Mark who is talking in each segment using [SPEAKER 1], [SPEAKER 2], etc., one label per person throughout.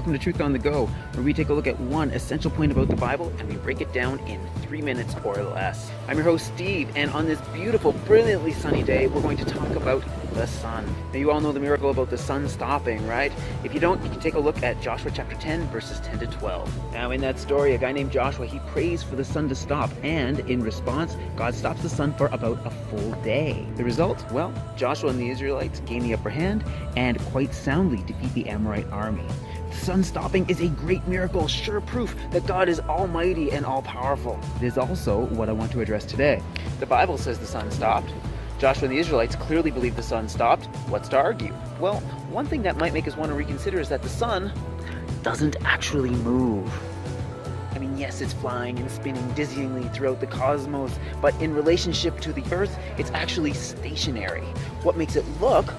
[SPEAKER 1] welcome to Truth on the Go, where we take a look at one essential point about the Bible and we break it down in 3 minutes or less. I'm your host, Steve, and on this beautiful, brilliantly sunny day, we're going to talk about the sun. Now, you all know the miracle about the sun stopping, right? If you don't, you can take a look at Joshua chapter 10, verses 10 to 12. Now, in that story, a guy named Joshua, he prays for the sun to stop, and in response, God stops the sun for about a full day. The result? Well, Joshua and the Israelites gain the upper hand and quite soundly defeat the Amorite army. The sun stopping is a great miracle, sure proof that God is almighty and all-powerful. It is also what I want to address today. The Bible says the sun stopped. Joshua and the Israelites clearly believe the sun stopped. What's to argue? Well, one thing that might make us want to reconsider is that the sun doesn't actually move. I mean, yes, it's flying and spinning dizzyingly throughout the cosmos, but in relationship to the Earth, it's actually stationary. What makes it look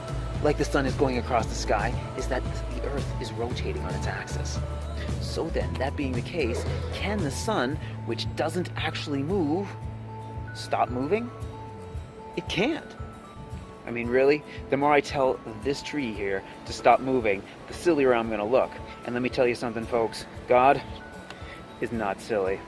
[SPEAKER 1] like the sun is going across the sky is that the Earth is rotating on its axis. So then, that being the case, can the sun, which doesn't actually move, stop moving? It can't. I mean, really? The more I tell this tree here to stop moving, the sillier I'm going to look. And let me tell you something, folks. God is not silly.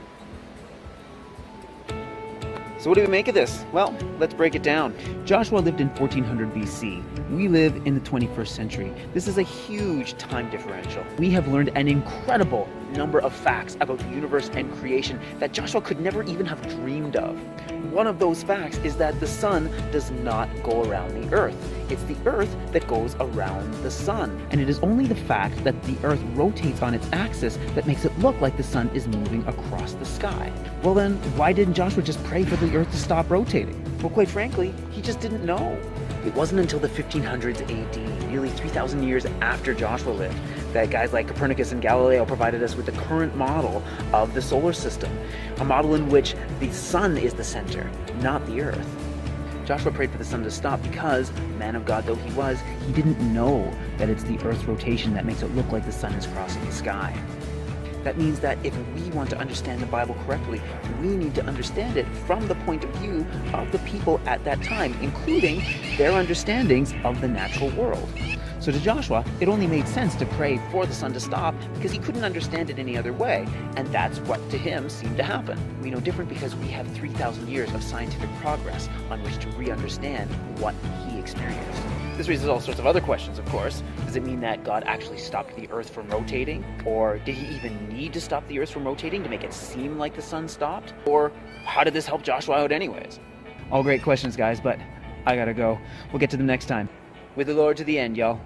[SPEAKER 1] So what do we make of this? Well, let's break it down. Joshua lived in 1400 BC. We live in the 21st century. This is a huge time differential. We have learned an incredible number of facts about the universe and creation that Joshua could never even have dreamed of. One of those facts is that the sun does not go around the Earth. It's the Earth that goes around the sun. And it is only the fact that the Earth rotates on its axis that makes it look like the sun is moving across the sky. Well then, why didn't Joshua just pray for the Earth to stop rotating? Well, quite frankly, he just didn't know. It wasn't until the 1500s AD, nearly 3,000 years after Joshua lived, that guys like Copernicus and Galileo provided us with the current model of the solar system, a model in which the sun is the center, not the Earth. Joshua prayed for the sun to stop because, man of God though he was, he didn't know that it's the Earth's rotation that makes it look like the sun is crossing the sky. That means that if we want to understand the Bible correctly, we need to understand it from the point of view of the people at that time, including their understandings of the natural world. So to Joshua, it only made sense to pray for the sun to stop because he couldn't understand it any other way, and that's what to him seemed to happen. We know different because we have 3,000 years of scientific progress on which to re-understand what he experienced. This raises all sorts of other questions, of course. Does it mean that God actually stopped the Earth from rotating? Or did he even need to stop the Earth from rotating to make it seem like the sun stopped? Or how did this help Joshua out anyways? All great questions, guys, but I gotta go. We'll get to them next time. With the Lord to the end, y'all.